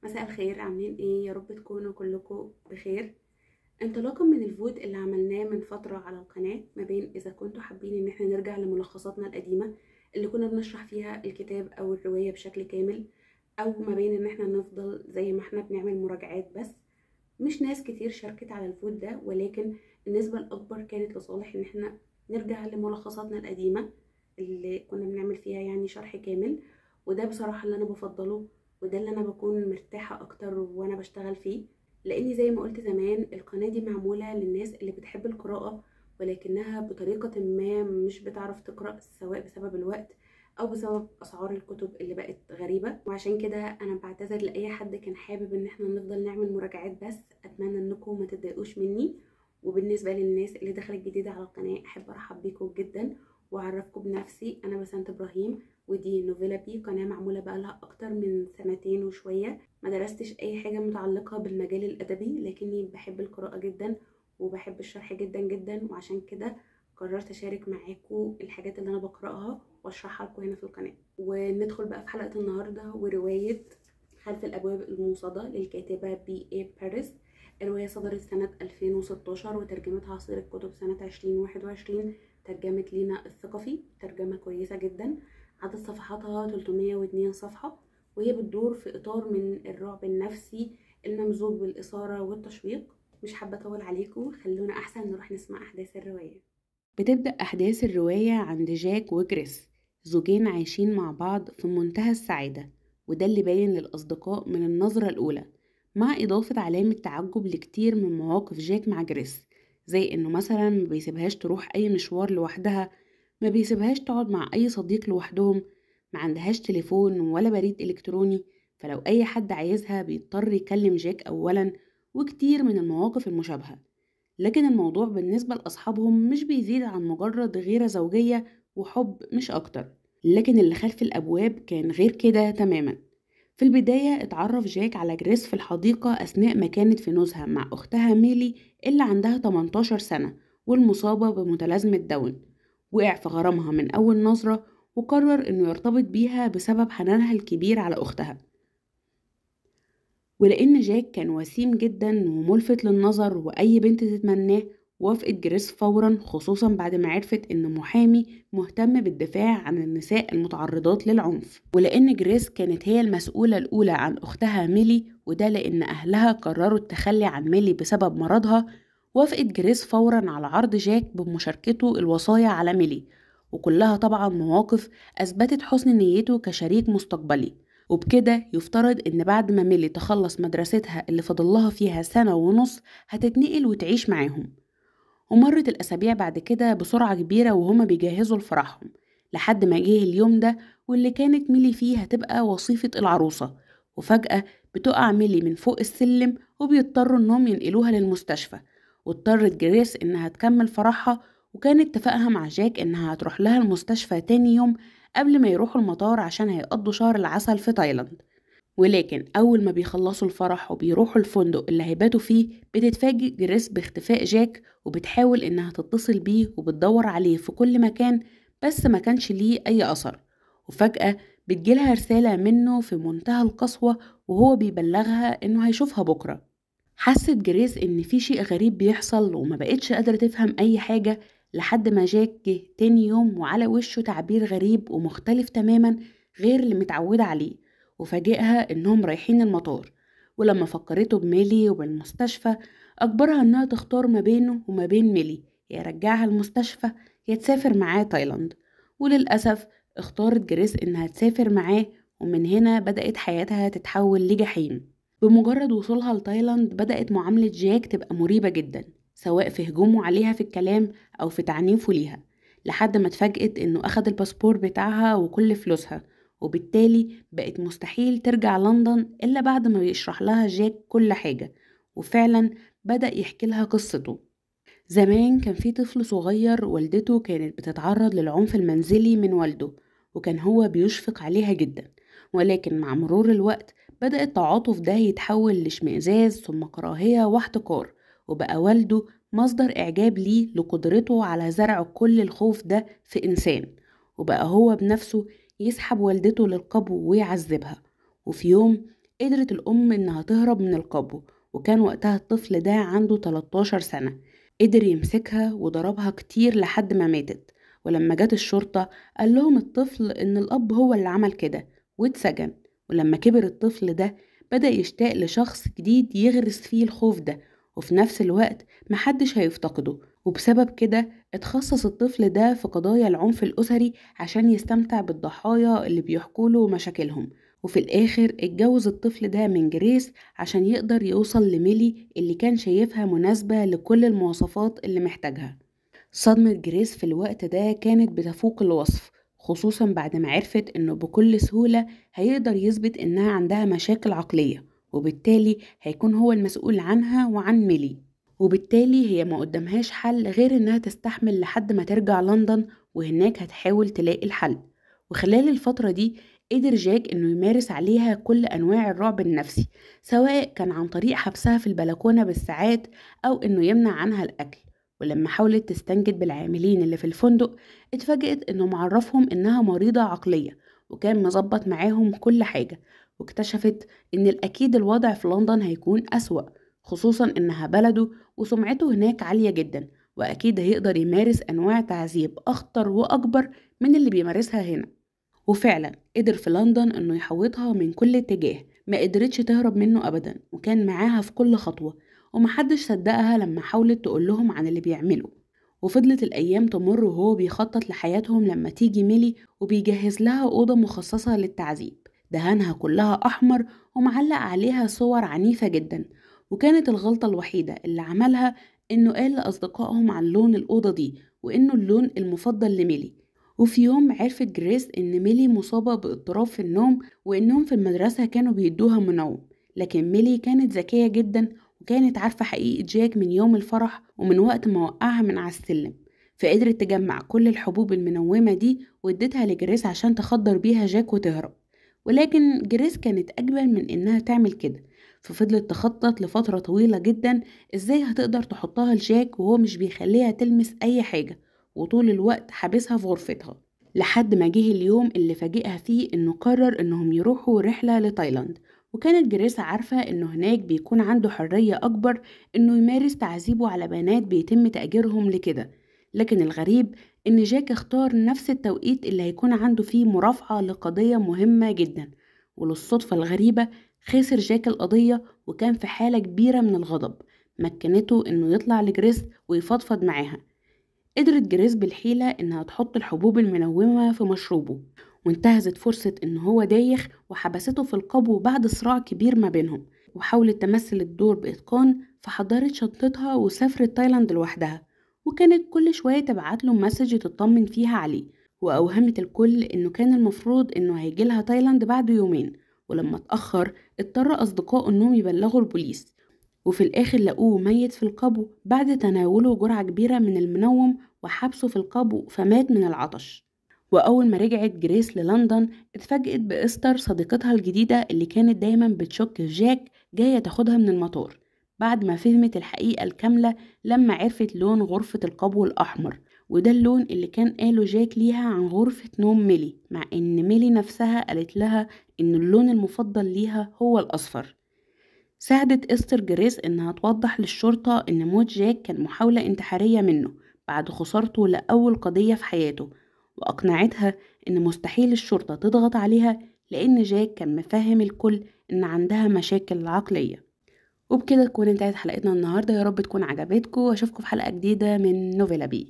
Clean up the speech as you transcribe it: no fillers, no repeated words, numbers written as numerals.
مساء الخير، عاملين ايه؟ يا رب تكونوا كلكم بخير. انطلاقا من الفوت اللي عملناه من فترة على القناة ما بين اذا كنتوا حابين ان احنا نرجع لملخصاتنا القديمة اللي كنا بنشرح فيها الكتاب او الرواية بشكل كامل، او ما بين ان احنا نفضل زي ما احنا بنعمل مراجعات بس. مش ناس كتير شاركت على الفوت ده، ولكن النسبة الاكبر كانت لصالح ان احنا نرجع لملخصاتنا القديمة اللي كنا بنعمل فيها يعني شرح كامل. وده بصراحة اللي انا بفضله، وده اللي انا بكون مرتاحة اكتر وانا بشتغل فيه، لاني زي ما قلت زمان القناة دي معمولة للناس اللي بتحب القراءة ولكنها بطريقة ما مش بتعرف تقرأ، سواء بسبب الوقت او بسبب اسعار الكتب اللي بقت غريبة. وعشان كده انا بعتذر لاي حد كان حابب ان احنا نفضل نعمل مراجعات بس. اتمنى انكم ما تتضايقوش مني. وبالنسبة للناس اللي دخلت جديدة على القناة، احب ارحب بيكم جدا واعرفكم بنفسي. انا بسنت ابراهيم، ودي نوفيلا بي، قناة معمولة بقالها أكتر من سنتين وشوية. ما درستش أي حاجة متعلقة بالمجال الأدبي، لكني بحب القراءة جدا وبحب الشرح جدا جدا، وعشان كده قررت أشارك معاكم الحاجات اللي أنا بقرأها وأشرحها لكم هنا في القناة. وندخل بقى في حلقة النهاردة ورواية خلف الأبواب الموصدة للكاتبة بي إيه باريس. الرواية صدرت سنة 2016 وترجمتها عصير الكتب سنة 2021. ترجمة لينا الثقفي، ترجمة كويسة جدا. عدد صفحاتها 302 صفحة، وهي بتدور في إطار من الرعب النفسي الممزوج بالإثارة والتشويق. مش حابة أطول عليكم، خلونا أحسن نروح نسمع أحداث الرواية. بتبدأ أحداث الرواية عند جاك وجريس، زوجين عايشين مع بعض في منتهى السعادة، وده اللي باين للأصدقاء من النظرة الأولى، مع إضافة علامة تعجب لكتير من مواقف جاك مع جريس، زي إنه مثلا ما بيسيبهاش تروح أي مشوار لوحدها، ما بيسيبهاش تقعد مع أي صديق لوحدهم، ما عندهاش تليفون ولا بريد إلكتروني، فلو أي حد عايزها بيضطر يكلم جاك أولا، وكتير من المواقف المشابهة. لكن الموضوع بالنسبة لأصحابهم مش بيزيد عن مجرد غيرة زوجية وحب، مش أكتر. لكن اللي خلف الأبواب كان غير كده تماما. في البداية اتعرف جاك على جريس في الحديقة أثناء ما كانت في نزهة مع أختها ميلي اللي عندها 18 سنة والمصابة بمتلازمة داون. وقع في غرامها من أول نظرة، وقرر إنه يرتبط بيها بسبب حنانها الكبير على أختها. ولأن جاك كان وسيم جدا وملفت للنظر وأي بنت تتمناه، وافقت جريس فورا، خصوصا بعد ما عرفت إن محامي مهتم بالدفاع عن النساء المتعرضات للعنف. ولأن جريس كانت هي المسؤولة الأولى عن أختها ميلي، وده لأن أهلها قرروا التخلي عن ميلي بسبب مرضها، وافقت جريس فورا على عرض جاك بمشاركته الوصاية على ميلي، وكلها طبعا مواقف أثبتت حسن نيته كشريك مستقبلي. وبكده يفترض إن بعد ما ميلي تخلص مدرستها اللي فضلها فيها سنة ونص، هتتنقل وتعيش معاهم. ومرت الأسابيع بعد كده بسرعة كبيرة وهما بيجهزوا لفرحهم، لحد ما جه اليوم ده واللي كانت ميلي فيه هتبقى وصيفة العروسة. وفجأة بتقع ميلي من فوق السلم، وبيضطروا إنهم ينقلوها للمستشفى. واضطرت جريس إنها تكمل فرحها، وكان اتفاقها مع جاك إنها هتروح لها المستشفى تاني يوم قبل ما يروحوا المطار عشان هيقضوا شهر العسل في تايلاند. ولكن أول ما بيخلصوا الفرح وبيروحوا الفندق اللي هيباتوا فيه، بتتفاجئ جريس باختفاء جاك، وبتحاول إنها تتصل بيه وبتدور عليه في كل مكان، بس ما كانش ليه أي أثر. وفجأة بتجيلها رسالة منه في منتهى القسوة، وهو بيبلغها إنه هيشوفها بكرة. حست جريس إن في شيء غريب بيحصل، وما بقتش قادرة تفهم أي حاجة، لحد ما جاك جه تاني يوم وعلى وشه تعبير غريب ومختلف تماما غير اللي متعودة عليه، وفاجئها إنهم رايحين المطار. ولما فكرته بميلي وبالمستشفى، أجبرها إنها تختار ما بينه وما بين ميلي، يا يرجعها المستشفى يا تسافر معاه تايلاند. وللأسف اختارت جريس إنها تسافر معاه، ومن هنا بدأت حياتها تتحول لجحيم. بمجرد وصولها لتايلاند بدأت معاملة جاك تبقى مريبة جدا، سواء في هجومه عليها في الكلام أو في تعنيفه ليها، لحد ما اتفاجئت إنه أخد الباسبور بتاعها وكل فلوسها، وبالتالي بقت مستحيل ترجع لندن إلا بعد ما يشرح لها جاك كل حاجة. وفعلا بدأ يحكي لها قصته. زمان كان في طفل صغير والدته كانت بتتعرض للعنف المنزلي من والده، وكان هو بيشفق عليها جدا. ولكن مع مرور الوقت بدأ التعاطف ده يتحول لاشمئزاز ثم كراهية واحتقار، وبقى والده مصدر إعجاب ليه لقدرته على زرع كل الخوف ده في إنسان. وبقى هو بنفسه يسحب والدته للقبو ويعذبها. وفي يوم قدرت الأم إنها تهرب من القبو، وكان وقتها الطفل ده عنده 13 سنة. قدر يمسكها وضربها كتير لحد ما ماتت. ولما جت الشرطة قال لهم الطفل إن الأب هو اللي عمل كده واتسجن. ولما كبر الطفل ده بدأ يشتاق لشخص جديد يغرس فيه الخوف ده، وفي نفس الوقت محدش هيفتقده. وبسبب كده اتخصص الطفل ده في قضايا العنف الأسري عشان يستمتع بالضحايا اللي بيحكوله مشاكلهم. وفي الآخر اتجوز الطفل ده من جريس عشان يقدر يوصل لميلي اللي كان شايفها مناسبة لكل المواصفات اللي محتاجها. صدمة جريس في الوقت ده كانت بتفوق الوصف، خصوصا بعد ما عرفت انه بكل سهولة هيقدر يثبت انها عندها مشاكل عقلية، وبالتالي هيكون هو المسؤول عنها وعن ميلي. وبالتالي هي ما قدامهاش حل غير انها تستحمل لحد ما ترجع لندن، وهناك هتحاول تلاقي الحل. وخلال الفترة دي قدر جاك انه يمارس عليها كل انواع الرعب النفسي، سواء كان عن طريق حبسها في البلكونة بالساعات او انه يمنع عنها الاكل. ولما حاولت تستنجد بالعاملين اللي في الفندق اتفاجئت انه معرفهم انها مريضة عقلية، وكان مظبط معاهم كل حاجة. واكتشفت ان الاكيد الوضع في لندن هيكون اسوأ، خصوصا انها بلده وسمعته هناك عالية جدا، واكيد هيقدر يمارس انواع تعذيب اخطر واكبر من اللي بيمارسها هنا. وفعلا قدر في لندن انه يحوطها من كل اتجاه، ما قدرتش تهرب منه ابدا، وكان معاها في كل خطوة. ومحدش صدقها لما حاولت تقول لهم عن اللي بيعمله. وفضلت الايام تمر وهو بيخطط لحياتهم لما تيجي ميلي، وبيجهز لها اوضة مخصصة للتعذيب، دهنها كلها احمر ومعلق عليها صور عنيفة جدا. وكانت الغلطة الوحيدة اللي عملها انه قال لاصدقائهم عن لون الاوضة دي، وانه اللون المفضل لميلي. وفي يوم عرفت جريس إن ميلي مصابة باضطراب في النوم، وإنهم في المدرسة كانوا بيدوها منوم. لكن ميلي كانت ذكية جدا، وكانت عارفة حقيقة جاك من يوم الفرح ومن وقت ما وقعها من على السلم. فقدرت تجمع كل الحبوب المنومة دي وادتها لجريس عشان تخدر بيها جاك وتهرب. ولكن جريس كانت أجبل من إنها تعمل كده، ففضلت تخطط لفترة طويلة جدا إزاي هتقدر تحطها لجاك وهو مش بيخليها تلمس أي حاجة، وطول الوقت حابسها في غرفتها. لحد ما جه اليوم اللي فاجئها فيه انه قرر انهم يروحوا رحلة لتايلاند. وكانت جريس عارفة انه هناك بيكون عنده حرية اكبر انه يمارس تعذيبه على بنات بيتم تأجيرهم لكده. لكن الغريب ان جاك اختار نفس التوقيت اللي هيكون عنده فيه مرافعة لقضية مهمة جدا. وللصدفة الغريبة خسر جاك القضية، وكان في حالة كبيرة من الغضب مكنته انه يطلع لجريس ويفضفض معاها. قدرت جريس بالحيلة إنها تحط الحبوب المنومة في مشروبه، وانتهزت فرصة إن هو دايخ وحبسته في القبو بعد صراع كبير ما بينهم. وحاولت تمثل الدور بإتقان، فحضرت شنطتها وسافرت تايلاند لوحدها. وكانت كل شوية تبعتله مسج تطمن فيها عليه، وأوهمت الكل إنه كان المفروض إنه هيجيلها تايلاند بعد يومين. ولما اتأخر اضطر أصدقائه إنهم يبلغوا البوليس، وفي الآخر لقوه ميت في القبو بعد تناوله جرعة كبيرة من المنوم وحبسه في القبو، فمات من العطش. وأول ما رجعت جريس للندن اتفاجئت بإستر صديقتها الجديدة اللي كانت دايما بتشك في جاك جاية تاخدها من المطار، بعد ما فهمت الحقيقة الكاملة لما عرفت لون غرفة القبو الأحمر. وده اللون اللي كان قاله جاك ليها عن غرفة نوم ميلي، مع إن ميلي نفسها قالت لها إن اللون المفضل ليها هو الأصفر. ساعدت إستر جريس إنها توضح للشرطة إن موت جاك كان محاولة انتحارية منه بعد خسارته لأول قضية في حياته، وأقنعتها إن مستحيل الشرطة تضغط عليها لأن جاك كان مفهم الكل إن عندها مشاكل عقلية. وبكده تكون انتهت حلقتنا النهاردة، يا رب تكون عجبتكم، وأشوفكم في حلقة جديدة من نوفيلا بي.